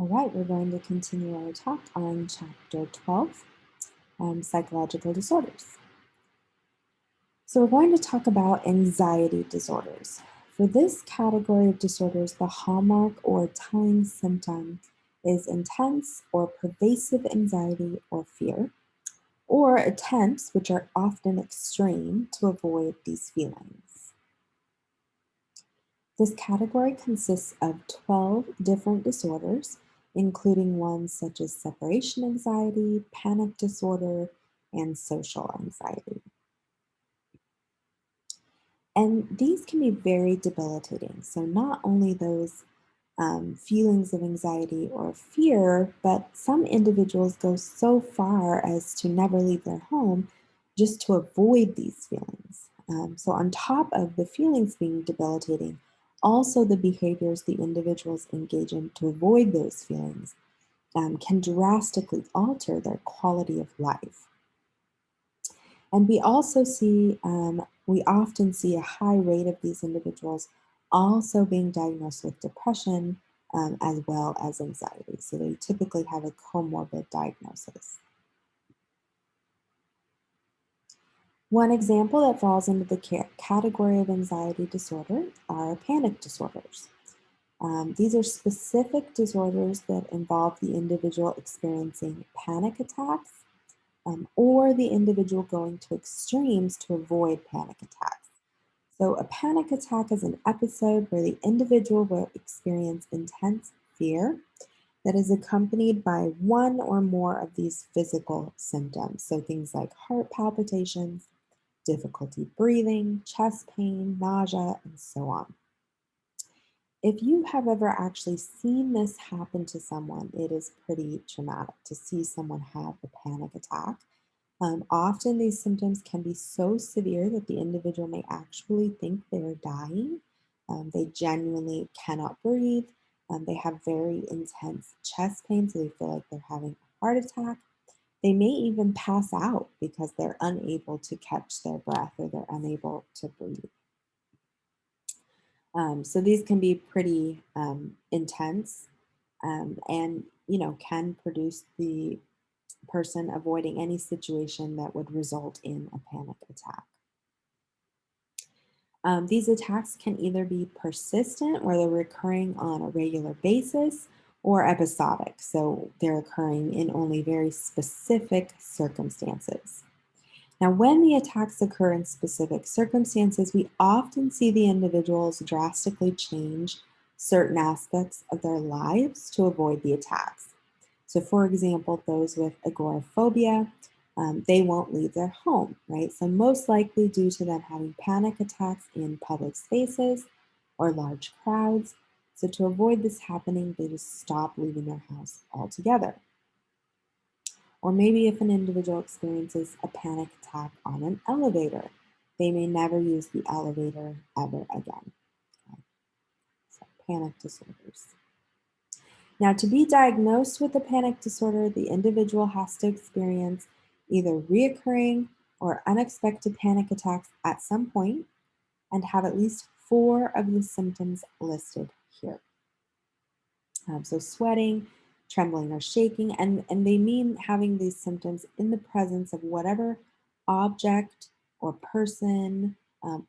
All right, we're going to continue our talk on chapter 12, psychological disorders. So we're going to talk about anxiety disorders. For this category of disorders, the hallmark or telling symptom is intense or pervasive anxiety or fear, or attempts, which are often extreme, to avoid these feelings. This category consists of 12 different disorders, including ones such as separation anxiety, panic disorder, and social anxiety. And these can be very debilitating. So, not only those feelings of anxiety or fear, but some individuals go so far as to never leave their home just to avoid these feelings. So, on top of the feelings being debilitating, also the behaviors the individuals engage in to avoid those feelings can drastically alter their quality of life. And we often see a high rate of these individuals also being diagnosed with depression as well as anxiety. So they typically have a comorbid diagnosis. One example that falls into the category of anxiety disorder are panic disorders. These are specific disorders that involve the individual experiencing panic attacks or the individual going to extremes to avoid panic attacks. So, a panic attack is an episode where the individual will experience intense fear that is accompanied by one or more of these physical symptoms. So, things like heart palpitations, difficulty breathing, chest pain, nausea, and so on. If you have ever actually seen this happen to someone, it is pretty traumatic to see someone have a panic attack. Often these symptoms can be so severe that the individual may actually think they're dying. They genuinely cannot breathe. They have very intense chest pain, so they feel like they're having a heart attack. They may even pass out because they're unable to catch their breath or they're unable to breathe. So these can be pretty intense and can produce the person avoiding any situation that would result in a panic attack. These attacks can either be persistent, where they're recurring on a regular basis, or episodic, so they're occurring in only very specific circumstances. Now, when the attacks occur in specific circumstances, we often see the individuals drastically change certain aspects of their lives to avoid the attacks. So, for example, those with agoraphobia, they won't leave their home, right? So, most likely due to them having panic attacks in public spaces or large crowds. So, to avoid this happening, they just stop leaving their house altogether. Or maybe if an individual experiences a panic attack on an elevator, they may never use the elevator ever again. Okay? So, panic disorders. Now, to be diagnosed with a panic disorder, the individual has to experience either reoccurring or unexpected panic attacks at some point and have at least four of the symptoms listed here. So, sweating, trembling, or shaking, and they mean having these symptoms in the presence of whatever object or person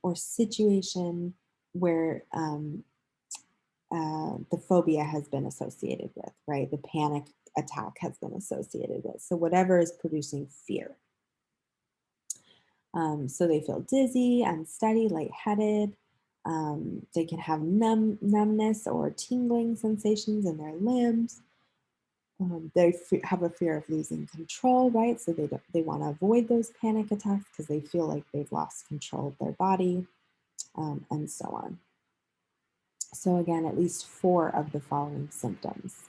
or situation where the phobia has been associated with, right? The panic attack has been associated with. So, whatever is producing fear. So, they feel dizzy, unsteady, lightheaded. They can have numbness or tingling sensations in their limbs. Have a fear of losing control, right? So they want to avoid those panic attacks because they feel like they've lost control of their body, and so on. So again, at least four of the following symptoms.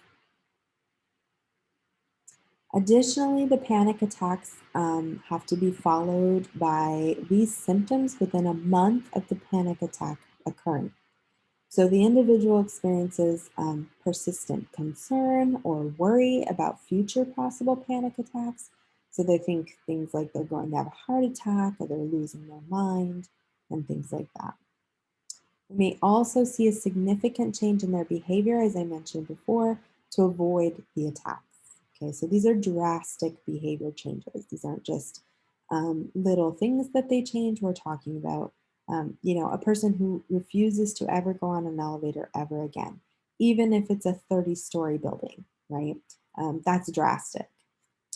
Additionally, the panic attacks have to be followed by these symptoms within a month of the panic attack occurring. So the individual experiences persistent concern or worry about future possible panic attacks. So they think things like they're going to have a heart attack or they're losing their mind and things like that. We may also see a significant change in their behavior, as I mentioned before, to avoid the attacks. Okay, so these are drastic behavior changes. These aren't just little things that they change. We're talking about, a person who refuses to ever go on an elevator ever again, even if it's a 30-story building, right? That's drastic.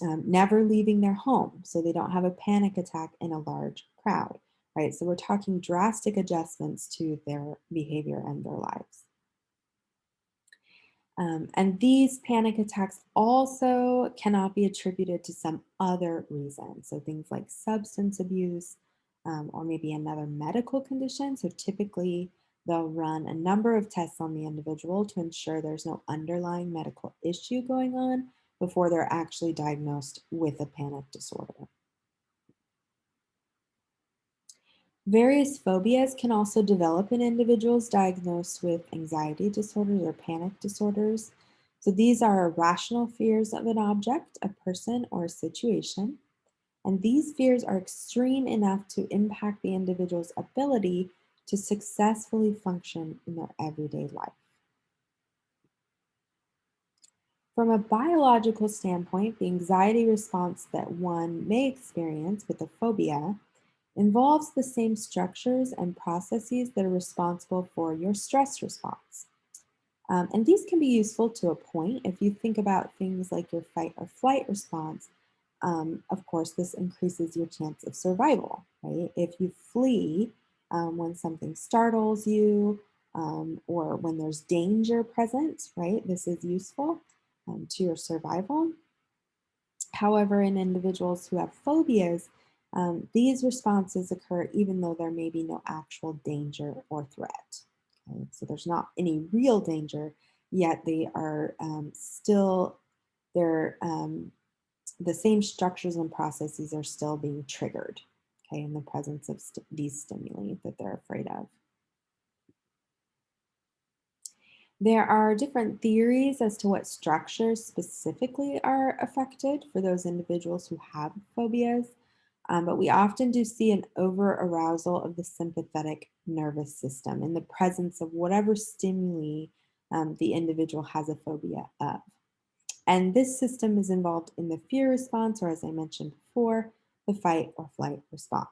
Never leaving their home so they don't have a panic attack in a large crowd, right? So we're talking drastic adjustments to their behavior and their lives. And these panic attacks also cannot be attributed to some other reason. So things like substance abuse or maybe another medical condition. So typically they'll run a number of tests on the individual to ensure there's no underlying medical issue going on before they're actually diagnosed with a panic disorder. Various phobias can also develop in individuals diagnosed with anxiety disorders or panic disorders. So these are irrational fears of an object, a person, or a situation. And these fears are extreme enough to impact the individual's ability to successfully function in their everyday life. From a biological standpoint, the anxiety response that one may experience with a phobia involves the same structures and processes that are responsible for your stress response. And these can be useful to a point. If you think about things like your fight or flight response, of course, this increases your chance of survival, right? If you flee when something startles you or when there's danger present, right? This is useful to your survival. However, in individuals who have phobias, these responses occur even though there may be no actual danger or threat. Okay? So there's not any real danger, yet they are still, they're, the same structures and processes are still being triggered, okay, in the presence of these stimuli that they're afraid of. There are different theories as to what structures specifically are affected for those individuals who have phobias, but we often do see an over arousal of the sympathetic nervous system in the presence of whatever stimuli the individual has a phobia of. And this system is involved in the fear response, or as I mentioned before, the fight or flight response.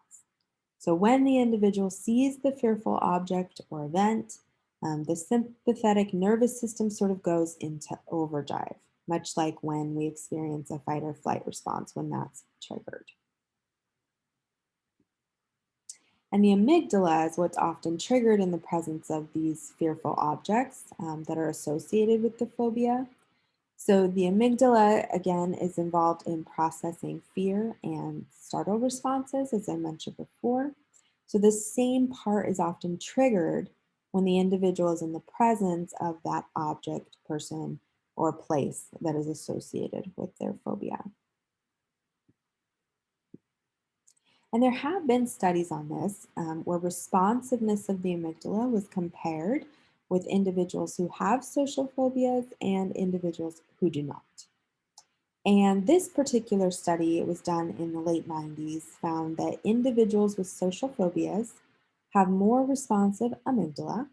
So when the individual sees the fearful object or event, the sympathetic nervous system sort of goes into overdrive, much like when we experience a fight or flight response when that's triggered. And the amygdala is what's often triggered in the presence of these fearful objects that are associated with the phobia. So the amygdala, again, is involved in processing fear and startle responses, as I mentioned before. So the same part is often triggered when the individual is in the presence of that object, person, or place that is associated with their phobia. And there have been studies on this where responsiveness of the amygdala was compared with individuals who have social phobias and individuals who do not. And this particular study, it was done in the late 90s, found that individuals with social phobias have more responsive amygdala,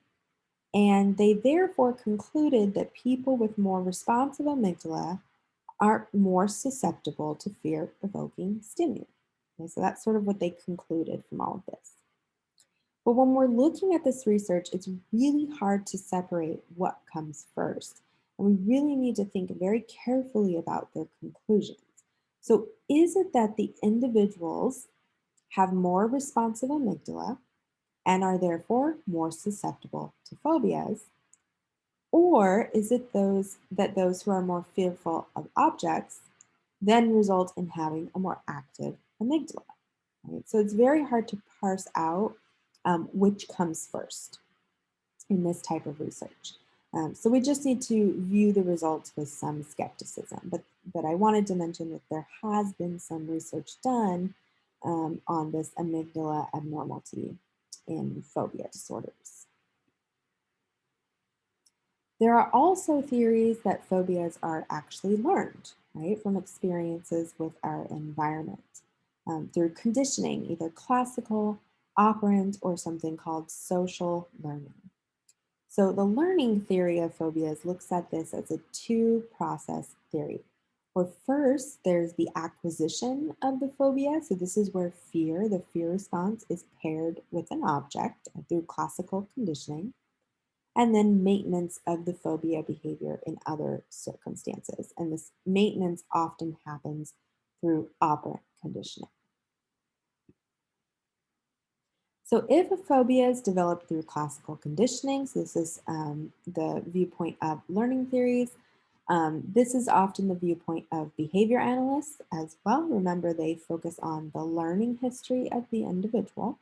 and they therefore concluded that people with more responsive amygdala are more susceptible to fear evoking stimuli. Okay, so that's sort of what they concluded from all of this. But when we're looking at this research, it's really hard to separate what comes first. And we really need to think very carefully about their conclusions. So, is it that the individuals have more responsive amygdala and are therefore more susceptible to phobias? Or is it those who are more fearful of objects then result in having a more active amygdala? Right? So it's very hard to parse out which comes first in this type of research. So we just need to view the results with some skepticism. But I wanted to mention that there has been some research done on this amygdala abnormality in phobia disorders. There are also theories that phobias are actually learned, right, from experiences with our environment through conditioning, either classical, operant, or something called social learning. So the learning theory of phobias looks at this as a two-process theory. Where first, there's the acquisition of the phobia. So this is where the fear response is paired with an object through classical conditioning, and then maintenance of the phobia behavior in other circumstances. And this maintenance often happens through operant conditioning. So, if a phobia is developed through classical conditioning, so this is the viewpoint of learning theories. This is often the viewpoint of behavior analysts as well. Remember, they focus on the learning history of the individual.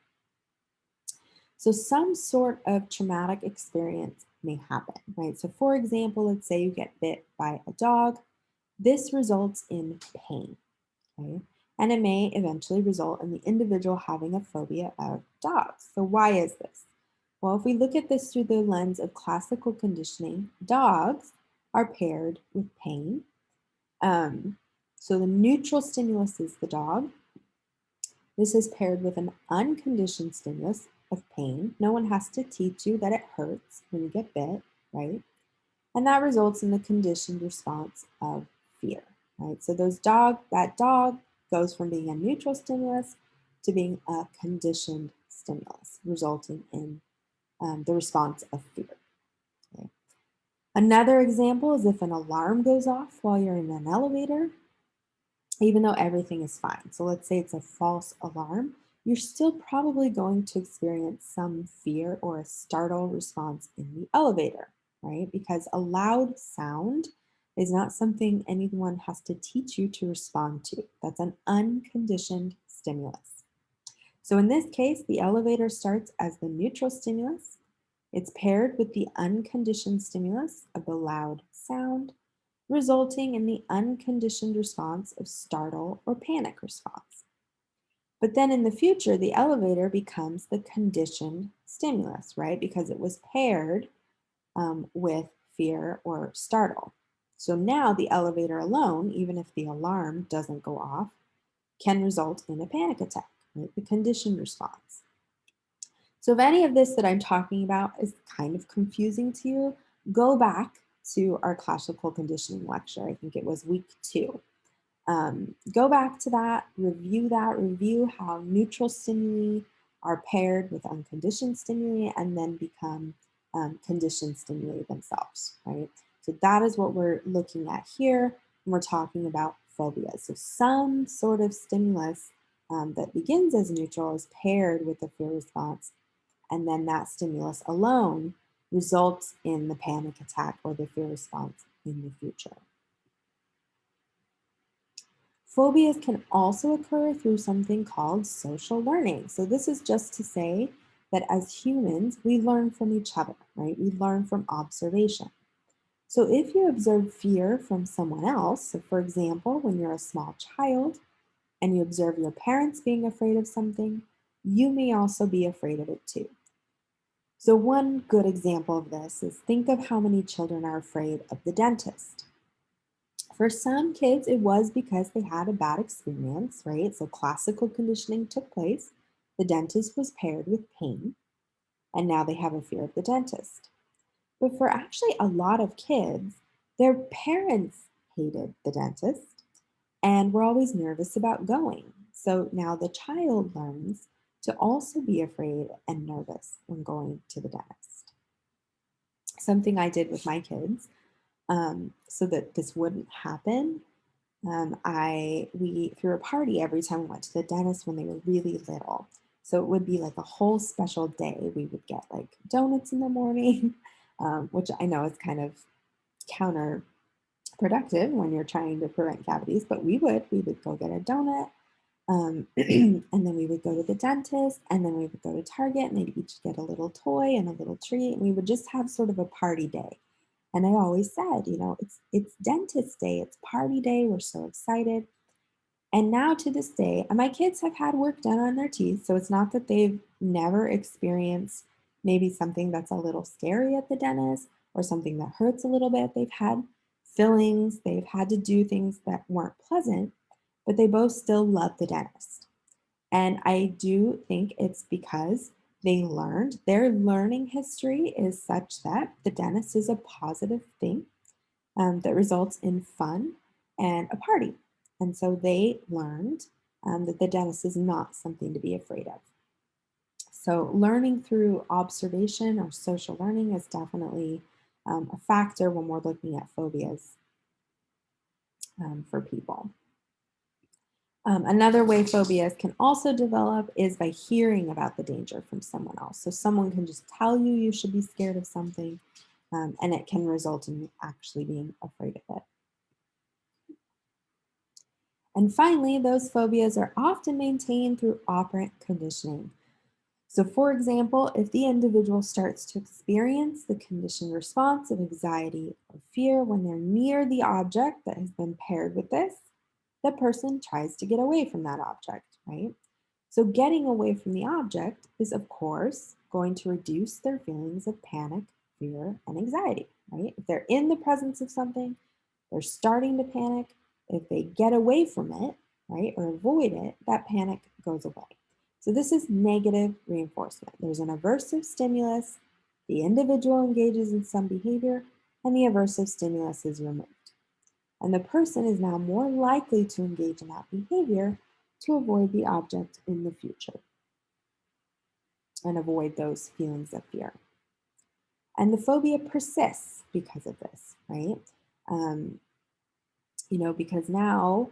So, some sort of traumatic experience may happen, right? So, for example, let's say you get bit by a dog. This results in pain, okay? And it may eventually result in the individual having a phobia of dogs. So, why is this? Well, if we look at this through the lens of classical conditioning, dogs are paired with pain. Um, so, the neutral stimulus is the dog. This is paired with an unconditioned stimulus of pain. No one has to teach you that it hurts when you get bit, right? And that results in the conditioned response of fear, right? So that dog goes from being a neutral stimulus to being a conditioned stimulus, resulting in the response of fear. Okay. Another example is if an alarm goes off while you're in an elevator, even though everything is fine. So let's say it's a false alarm, you're still probably going to experience some fear or a startle response in the elevator, right? Because a loud sound is not something anyone has to teach you to respond to. That's an unconditioned stimulus. So in this case, the elevator starts as the neutral stimulus. It's paired with the unconditioned stimulus of the loud sound, resulting in the unconditioned response of startle or panic response. But then in the future, the elevator becomes the conditioned stimulus, right? Because it was paired with fear or startle. So now the elevator alone, even if the alarm doesn't go off, can result in a panic attack, right? The conditioned response. So if any of this that I'm talking about is kind of confusing to you, go back to our classical conditioning lecture. I think it was week 2. Go back to that, review how neutral stimuli are paired with unconditioned stimuli and then become conditioned stimuli themselves, right? So that is what we're looking at here when we're talking about phobias. So some sort of stimulus that begins as neutral is paired with a fear response, and then that stimulus alone results in the panic attack or the fear response in the future. Phobias can also occur through something called social learning. So, this is just to say that as humans, we learn from each other, right? We learn from observation. So, if you observe fear from someone else, so for example, when you're a small child and you observe your parents being afraid of something, you may also be afraid of it too. So, one good example of this is think of how many children are afraid of the dentist. For some kids, it was because they had a bad experience, right? So classical conditioning took place. The dentist was paired with pain, and now they have a fear of the dentist. But for actually a lot of kids, their parents hated the dentist and were always nervous about going. So now the child learns to also be afraid and nervous when going to the dentist. Something I did with my kids so that this wouldn't happen. We threw a party every time we went to the dentist when they were really little. So it would be like a whole special day. We would get like donuts in the morning, which I know is kind of counterproductive when you're trying to prevent cavities, but we would go get a donut. And then we would go to the dentist, and then we would go to Target, and they'd each get a little toy and a little treat, and we would just have sort of a party day. And I always said, it's dentist day, it's party day, we're so excited. And now to this day, and my kids have had work done on their teeth, so it's not that they've never experienced maybe something that's a little scary at the dentist or something that hurts a little bit. They've had fillings, they've had to do things that weren't pleasant, but they both still love the dentist. And I do think it's because They learned, their learning history is such that the dentist is a positive thing that results in fun and a party. And so they learned that the dentist is not something to be afraid of. So, learning through observation or social learning is definitely a factor when we're looking at phobias for people. Another way phobias can also develop is by hearing about the danger from someone else. So, someone can just tell you you should be scared of something, and it can result in you actually being afraid of it. And finally, those phobias are often maintained through operant conditioning. So, for example, if the individual starts to experience the conditioned response of anxiety or fear when they're near the object that has been paired with this, the person tries to get away from that object, right? So, getting away from the object is, of course, going to reduce their feelings of panic, fear, and anxiety, right? If they're in the presence of something, they're starting to panic. If they get away from it, right, or avoid it, that panic goes away. So this is negative reinforcement. There's an aversive stimulus, the individual engages in some behavior, and the aversive stimulus is removed. And the person is now more likely to engage in that behavior to avoid the object in the future and avoid those feelings of fear. And the phobia persists because of this, right? Um, because now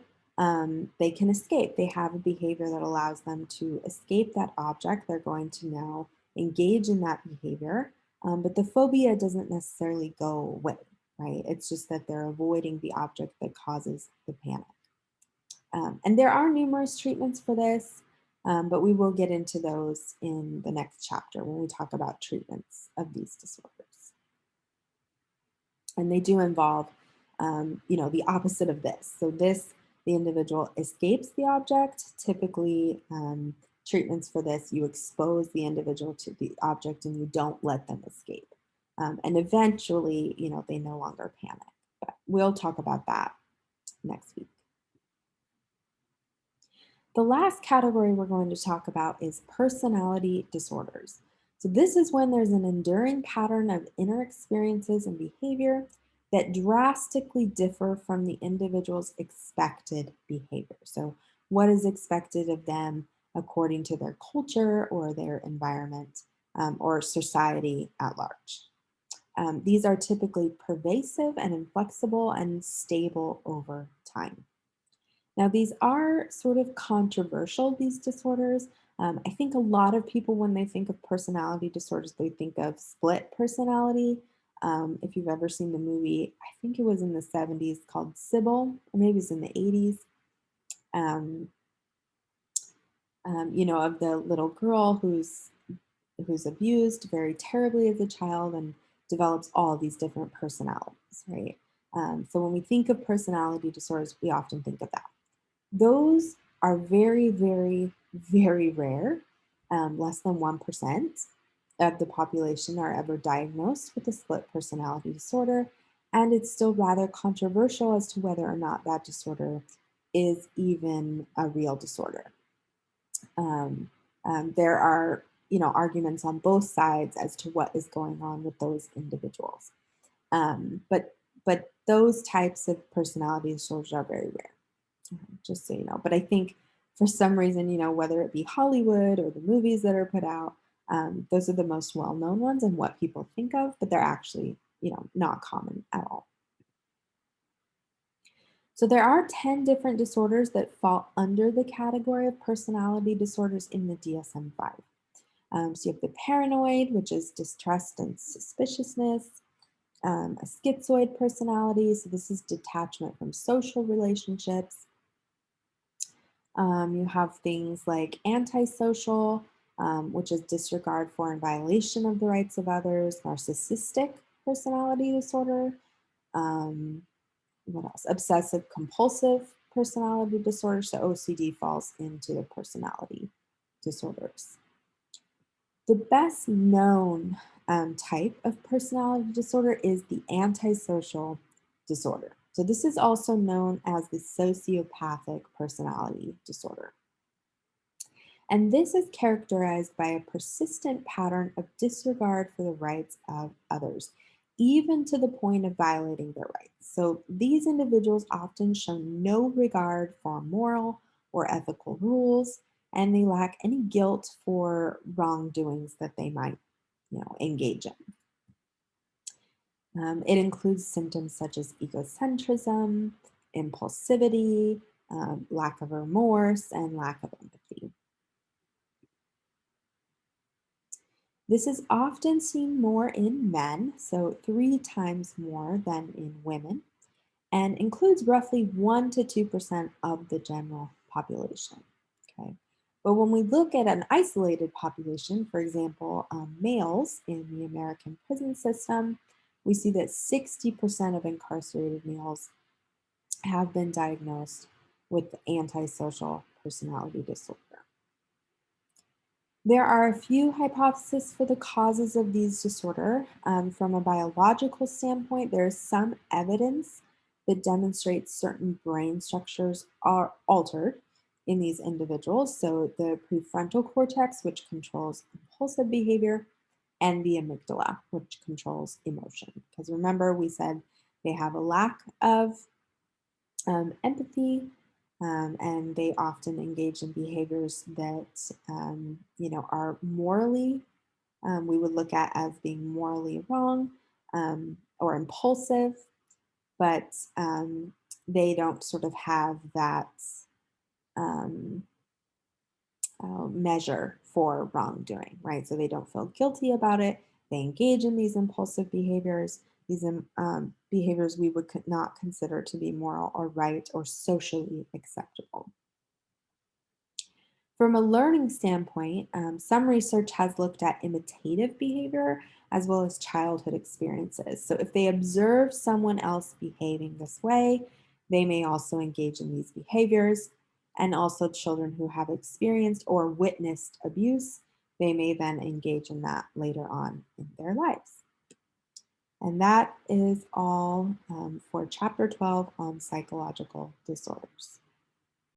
they can escape. They have a behavior that allows them to escape that object. They're going to now engage in that behavior, but the phobia doesn't necessarily go away, right? It's just that they're avoiding the object that causes the panic. And there are numerous treatments for this, but we will get into those in the next chapter when we talk about treatments of these disorders. And they do involve, the opposite of this. So the individual escapes the object. Typically, treatments for this, you expose the individual to the object and you don't let them escape. And eventually, they no longer panic. But we'll talk about that next week. The last category we're going to talk about is personality disorders. So, this is when there's an enduring pattern of inner experiences and behavior that drastically differ from the individual's expected behavior. So, what is expected of them according to their culture or their environment or society at large. These are typically pervasive and inflexible and stable over time. Now, these are sort of controversial, these disorders. I think a lot of people, when they think of personality disorders, they think of split personality. If you've ever seen the movie, I think it was in the 70s called Sybil, or maybe it's in the 80s, um, of the little girl who's abused very terribly as a child and develops all these different personalities, right? So when we think of personality disorders, we often think of that. Those are very, very, very rare. Less than 1% of the population are ever diagnosed with a split personality disorder, and it's still rather controversial as to whether or not that disorder is even a real disorder. Um, there are, arguments on both sides as to what is going on with those individuals. But those types of personality disorders are very rare, just so you know. But I think for some reason, whether it be Hollywood or the movies that are put out, those are the most well-known ones and what people think of, but they're actually, not common at all. So there are 10 different disorders that fall under the category of personality disorders in the DSM-5. So you have the paranoid, which is distrust and suspiciousness, a schizoid personality, so this is detachment from social relationships. You have things like antisocial, which is disregard for and violation of the rights of others, narcissistic personality disorder. What else? Obsessive compulsive personality disorder. So OCD falls into the personality disorders. The best known type of personality disorder is the antisocial disorder. So this is also known as the sociopathic personality disorder. And this is characterized by a persistent pattern of disregard for the rights of others, even to the point of violating their rights. So these individuals often show no regard for moral or ethical rules, and they lack any guilt for wrongdoings that they might, engage in. It includes symptoms such as egocentrism, impulsivity, lack of remorse, and lack of empathy. This is often seen more in men, so 3 times more than in women, and includes roughly 1 to 2% of the general population. Okay. But when we look at an isolated population, for example, males in the American prison system, we see that 60% of incarcerated males have been diagnosed with antisocial personality disorder. There are a few hypotheses for the causes of these disorder. From a biological standpoint, there is some evidence that demonstrates certain brain structures are altered in these individuals. So the prefrontal cortex, which controls impulsive behavior, and the amygdala, which controls emotion. Because remember, we said they have a lack of empathy, and they often engage in behaviors that are morally we would look at as being morally wrong or impulsive, but they don't sort of have that um, measure for wrongdoing, right? So they don't feel guilty about it. They engage in these impulsive behaviors. These behaviors we would not consider to be moral or right or socially acceptable. From a learning standpoint, some research has looked at imitative behavior as well as childhood experiences. So, if they observe someone else behaving this way, they may also engage in these behaviors. And also, children who have experienced or witnessed abuse, they may then engage in that later on in their lives. And that is all for Chapter 12 on psychological disorders.